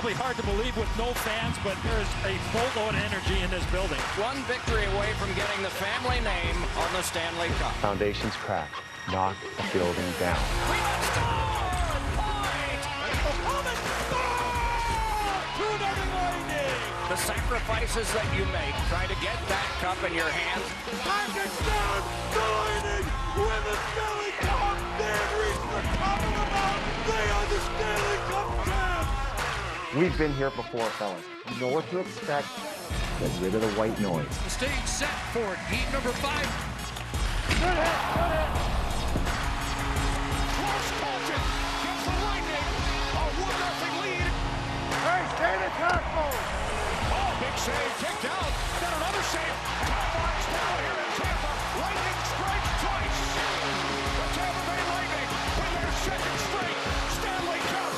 probably hard to believe with no fans, but there's a boatload of energy in this building. One victory away from getting the family name on the Stanley Cup. Foundations cracked. Knock the building down. We must score! Point! The sacrifices that you make trying to get that cup in your hands. Pakistan, the Lightning, win the Stanley Cup. They have reached the top of the mountain. They are the Stanley Cup champs. We've been here before, fellas. You know what to expect. Get rid of the white noise. The stage set for game number 5. Good hit, good hit. Cross Colton gets the Lightning a 1-0 lead. Hey, stay in attack mode. Oh, big save, kicked out. Then another save. Time marks down here in Tampa. Lightning strikes twice. The Tampa Bay Lightning win their second straight Stanley Cup.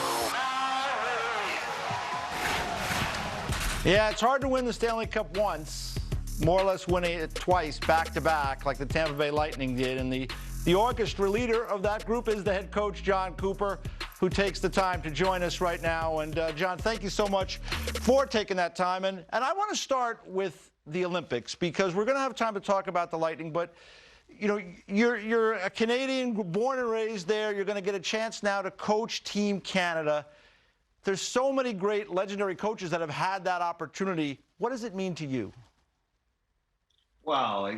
Yeah, it's hard to win the Stanley Cup once, more or less winning it twice back-to-back like the Tampa Bay Lightning did. And the orchestra leader of that group is the head coach, Jon Cooper, who takes the time to join us right now. And, Jon, thank you so much for taking that time. And I want to start with the Olympics because we're going to have time to talk about the Lightning. But, you know, you're a Canadian, born and raised there. You're going to get a chance now to coach Team Canada. There's so many great legendary coaches that have had that opportunity. What does it mean to you? Well,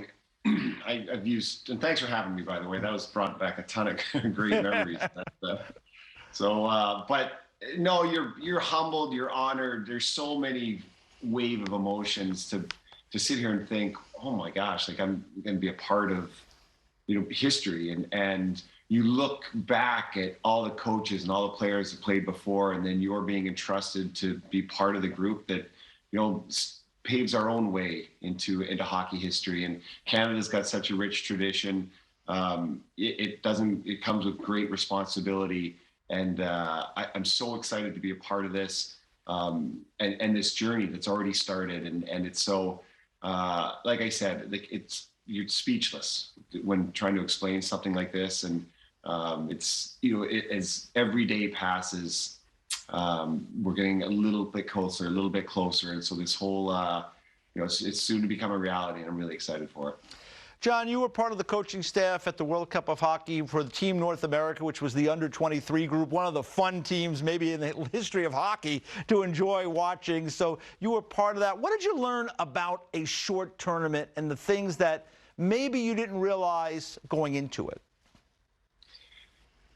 I've used, and thanks for having me, by the way. That was brought back a ton of great memories. But no, you're humbled, you're honored. There's so many wave of emotions to sit here and think, oh my gosh, like I'm going to be a part of, history. And you look back at all the coaches and all the players that played before, and then you're being entrusted to be part of the group that, paves our own way into hockey history. And Canada's got such a rich tradition. It comes with great responsibility. And I'm so excited to be a part of this and this journey that's already started. And it's so, like I said, you're speechless when trying to explain something like this. And it's, as every day passes, we're getting a little bit closer. And so this whole, it's soon to become a reality, and I'm really excited for it. Jon, you were part of the coaching staff at the World Cup of Hockey for the Team North America, which was the under-23 group, one of the fun teams maybe in the history of hockey to enjoy watching. So you were part of that. What did you learn about a short tournament and the things that maybe you didn't realize going into it?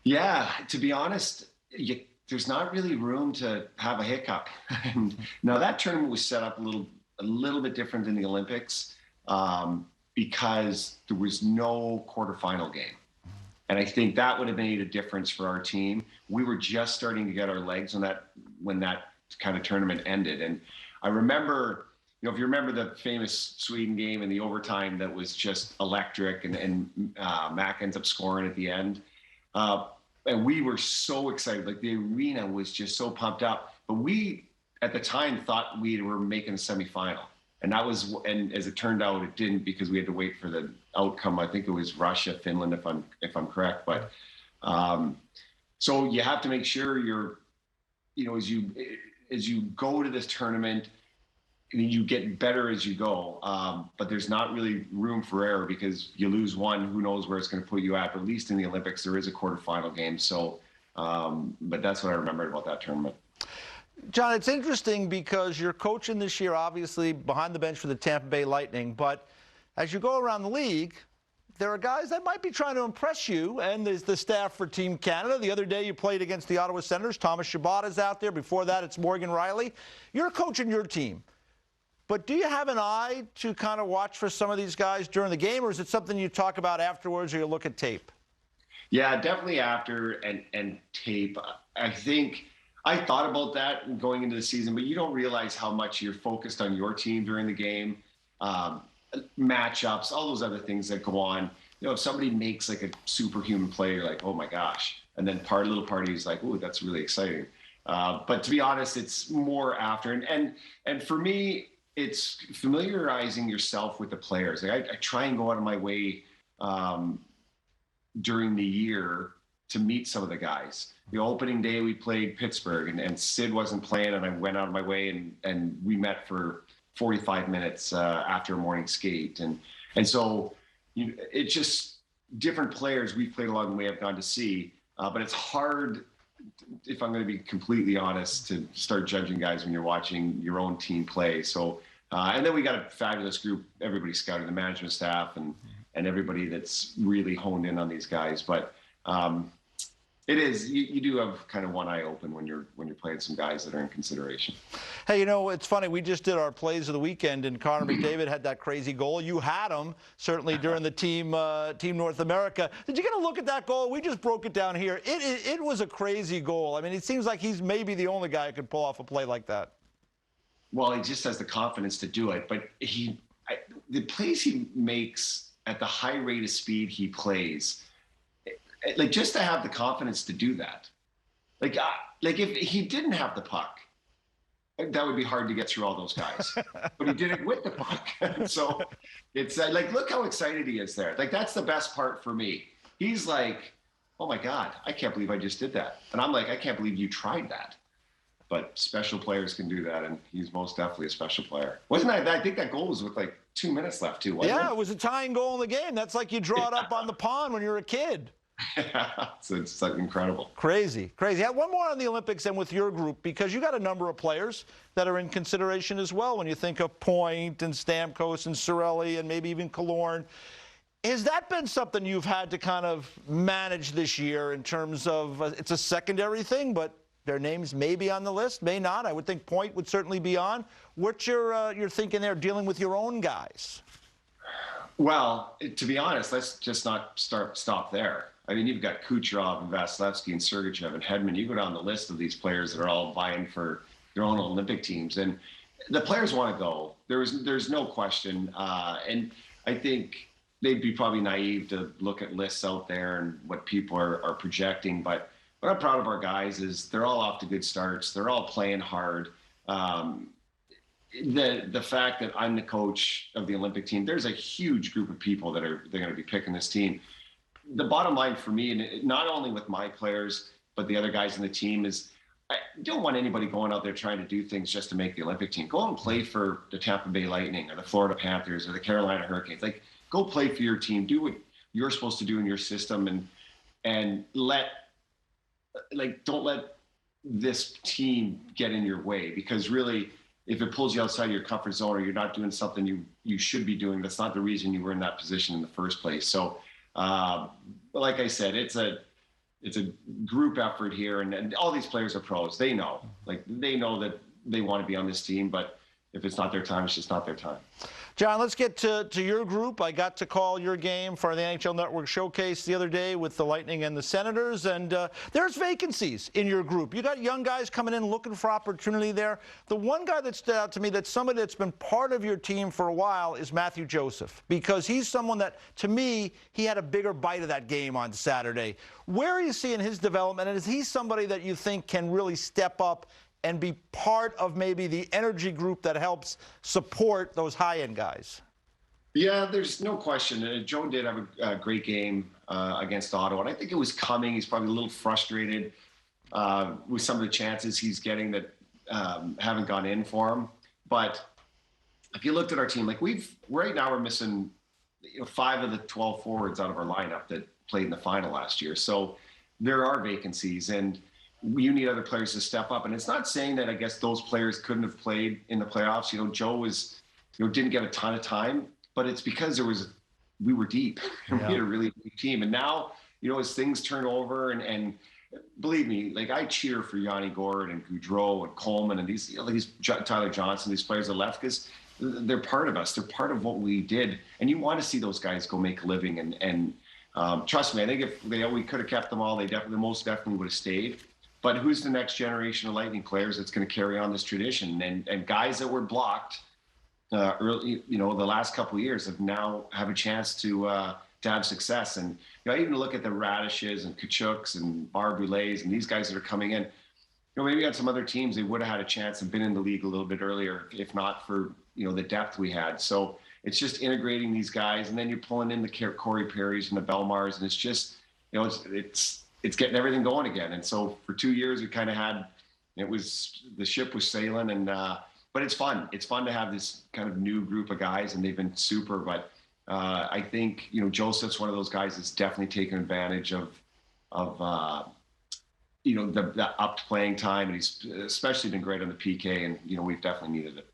Yeah, to be honest, there's not really room to have a hiccup. And now that tournament was set up a little bit different than the Olympics because there was no quarterfinal game. And I think that would have made a difference for our team. We were just starting to get our legs when that kind of tournament ended. And I remember, if you remember the famous Sweden game in the overtime that was just electric and Mac ends up scoring at the end. And we were so excited, like the arena was just so pumped up. But we, at the time, thought we were making a semifinal. And and as it turned out, it didn't because we had to wait for the outcome. I think it was Russia, Finland, if I'm correct. But so you have to make sure you're, as you go to this tournament, you get better as you go, but there's not really room for error because you lose one, who knows where it's going to put you at. But at least in the Olympics, there is a quarterfinal game. So, but that's what I remembered about that tournament. Jon, it's interesting because you're coaching this year, obviously, behind the bench for the Tampa Bay Lightning. But as you go around the league, there are guys that might be trying to impress you, and there's the staff for Team Canada. The other day you played against the Ottawa Senators. Thomas Chabot is out there. Before that, it's Morgan Rielly. You're coaching your team. But do you have an eye to kind of watch for some of these guys during the game, or is it something you talk about afterwards or you look at tape? Yeah, definitely after and tape. I think I thought about that going into the season, but you don't realize how much you're focused on your team during the game, matchups, all those other things that go on. If somebody makes like a superhuman play, you're like, oh my gosh. And then little party is like, oh, that's really exciting. But to be honest, it's more after. And for me, it's familiarizing yourself with the players. Like I try and go out of my way during the year to meet some of the guys. The opening day we played Pittsburgh, and Sid wasn't playing, and I went out of my way and we met for 45 minutes after a morning skate, and so it's just different players we played along the way I've gone to see, but it's hard, if I'm going to be completely honest, to start judging guys when you're watching your own team play. So, and then we got a fabulous group, everybody scouted, the management staff and everybody that's really honed in on these guys. But it is, you do have kind of one eye open when you're playing some guys that are in consideration. Hey, it's funny. We just did our plays of the weekend, and Connor McDavid had that crazy goal. You had him, certainly, during the Team North America. Did you get a look at that goal? We just broke it down here. It was a crazy goal. I mean, it seems like he's maybe the only guy who could pull off a play like that. Well, he just has the confidence to do it. But the plays he makes at the high rate of speed he plays, like, just to have the confidence to do that. Like if he didn't have the puck, that would be hard to get through all those guys. But he did it with the puck. So it's like, look how excited he is there. Like, that's the best part for me. He's like, oh my God, I can't believe I just did that. And I'm like, I can't believe you tried that. But special players can do that, and he's most definitely a special player. I think that goal was with like 2 minutes left too, wasn't it? Yeah, it was a tying goal in the game. That's like you draw it up on the pond when you're a kid. So it's like incredible. Crazy. Yeah, one more on the Olympics and with your group, because you got a number of players that are in consideration as well when you think of Point and Stamkos and Cirelli and maybe even Killorn. Has that been something you've had to kind of manage this year in terms of it's a secondary thing, but their names may be on the list, may not? I would think Point would certainly be on. What's your thinking there, dealing with your own guys? Well, to be honest, let's just not stop there. I mean, you've got Kucherov and Vasilevsky and Sergachev and Hedman. You go down the list of these players that are all vying for their own Olympic teams, and the players want to go. There's no question, and I think they'd be probably naive to look at lists out there and what people are projecting. But what I'm proud of our guys is they're all off to good starts. They're all playing hard. The fact that I'm the coach of the Olympic team, there's a huge group of people they're going to be picking this team. The bottom line for me, and not only with my players, but the other guys in the team, is I don't want anybody going out there trying to do things just to make the Olympic team. Go out and play for the Tampa Bay Lightning or the Florida Panthers or the Carolina Hurricanes. Like, go play for your team. Do what you're supposed to do in your system, and don't let this team get in your way, because really, if it pulls you outside your comfort zone or you're not doing something you should be doing, that's not the reason you were in that position in the first place. So, like I said, it's a group effort here, and all these players are pros. They know that they want to be on this team, but if it's not their time, it's just not their time. John, let's get to your group. I got to call your game for the NHL Network Showcase the other day with the Lightning and the Senators, and there's vacancies in your group. You got young guys coming in looking for opportunity there. The one guy that stood out to me, that's somebody that's been part of your team for a while, is Matthew Joseph, because he's someone that, to me, he had a bigger bite of that game on Saturday. Where are you seeing his development, and is he somebody that you think can really step up and be part of maybe the energy group that helps support those high-end guys? Yeah, there's no question. Joe did have a great game against Ottawa, and I think it was coming. He's probably a little frustrated with some of the chances he's getting that haven't gone in for him. But if you looked at our team, like right now we're missing 5 of the 12 forwards out of our lineup that played in the final last year. So there are vacancies, and you need other players to step up. And it's not saying that I guess those players couldn't have played in the playoffs. Joe didn't get a ton of time, but it's because we were deep and we had a really deep team. And now, as things turn over and believe me, like, I cheer for Yanni Gourde and Gaudreau and Coleman and these Tyler Johnson, these players that left, because they're part of us. They're part of what we did. And you want to see those guys go make a living. And trust me, I think if we could have kept them all, they most definitely would have stayed. But who's the next generation of Lightning players that's going to carry on this tradition? And guys that were blocked early, the last couple of years have a chance to have success. And even look at the Radishes and Kachuks and Barbulets and these guys that are coming in. Maybe on some other teams they would have had a chance and been in the league a little bit earlier, if not for the depth we had. So it's just integrating these guys, and then you're pulling in the Corey Perrys and the Belmars, and it's just it's getting everything going again. And so for 2 years, we kind of had, the ship was sailing, and but it's fun. It's fun to have this kind of new group of guys, and they've been super. But I think, Joseph's one of those guys that's definitely taken advantage of the upped playing time, and he's especially been great on the PK, and we've definitely needed it.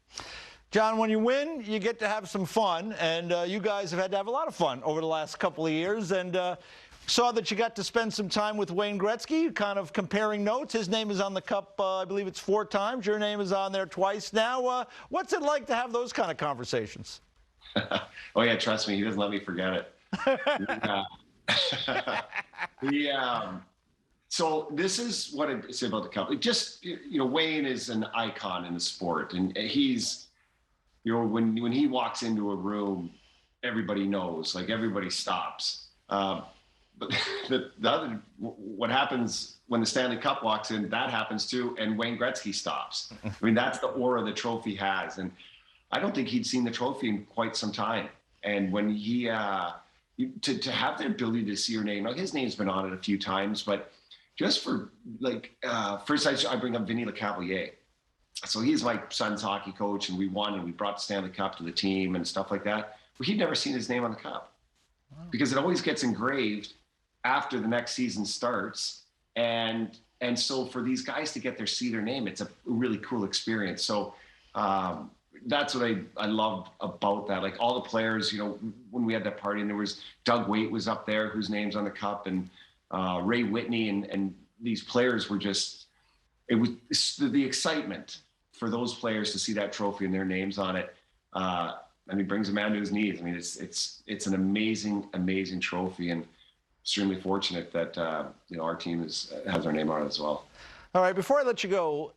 John, when you win, you get to have some fun, and you guys have had to have a lot of fun over the last couple of years, and saw that you got to spend some time with Wayne Gretzky, kind of comparing notes. His name is on the cup, I believe it's 4 times. Your name is on there twice now. What's it like to have those kind of conversations? Oh, yeah, trust me, he doesn't let me forget it. So this is what I say about the cup. Just, Wayne is an icon in the sport, and he's, when he walks into a room, everybody knows, like everybody stops. But what happens when the Stanley Cup walks in, that happens too, and Wayne Gretzky stops. I mean, that's the aura the trophy has, and I don't think he'd seen the trophy in quite some time. And when he, to have the ability to see your name, now his name's been on it a few times, but just for first I bring up Vinny Lecavalier. So he's my son's hockey coach, and we won, and we brought the Stanley Cup to the team and stuff like that. But he'd never seen his name on the cup, because it always gets engraved after the next season starts. And so for these guys to get see their name, it's a really cool experience. So that's what I love about that. Like all the players, when we had that party, and there was Doug Weight was up there, whose name's on the cup, and Ray Whitney, and these players were just, it was the excitement for those players to see that trophy and their names on it. Brings a man to his knees. I mean, it's an amazing, amazing trophy, and extremely fortunate that our team has our name on it as well. All right, before I let you go,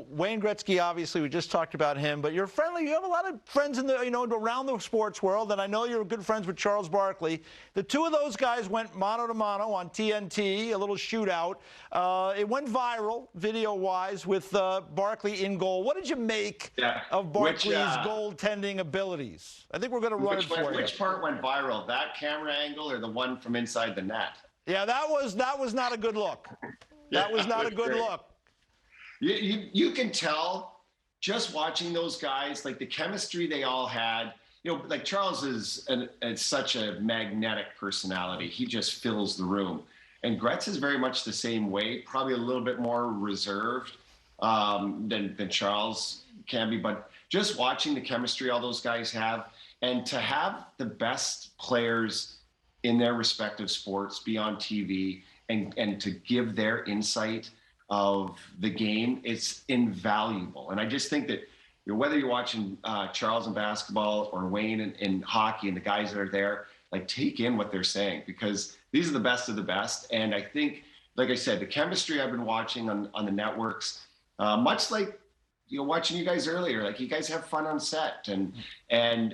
Wayne Gretzky, obviously, we just talked about him, but you're friendly. You have a lot of friends in the, around the sports world, and I know you're good friends with Charles Barkley. The two of those guys went mano to mano on TNT, a little shootout. It went viral, video-wise, with Barkley in goal. What did you make of Barkley's goaltending abilities? I think we're going to run it for you. Which part went viral? That camera angle or the one from inside the net? Yeah, that was not a good look. That was not a good look. You can tell just watching those guys, like the chemistry they all had. Like Charles is such a magnetic personality. He just fills the room. And Gretz is very much the same way, probably a little bit more reserved than Charles can be. But just watching the chemistry all those guys have, and to have the best players in their respective sports be on TV, and to give their insight of the game, it's invaluable. And I just think that whether you're watching Charles in basketball or Wayne in hockey, and the guys that are there, like, take in what they're saying, because these are the best of the best. And I think, like I said, the chemistry I've been watching on the networks, much like watching you guys earlier, like you guys have fun on set, and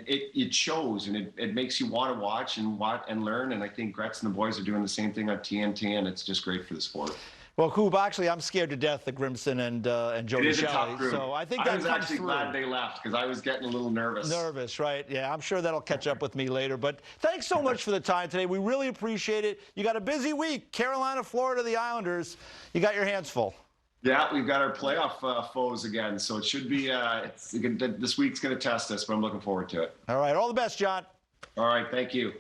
it shows, and it makes you want to watch and learn. And I think Gretz and the boys are doing the same thing on TNT, and it's just great for the sport. Well, Coop, actually, I'm scared to death of Grimson and Jody Shelley. So I think that was actually glad they left, because I was getting a little nervous. Nervous, right? Yeah, I'm sure that'll catch up with me later. But thanks so much for the time today. We really appreciate it. You got a busy week. Carolina, Florida, the Islanders. You got your hands full. Yeah, we've got our playoff foes again, so it should be this week's going to test us, but I'm looking forward to it. All right, all the best, John. All right, thank you.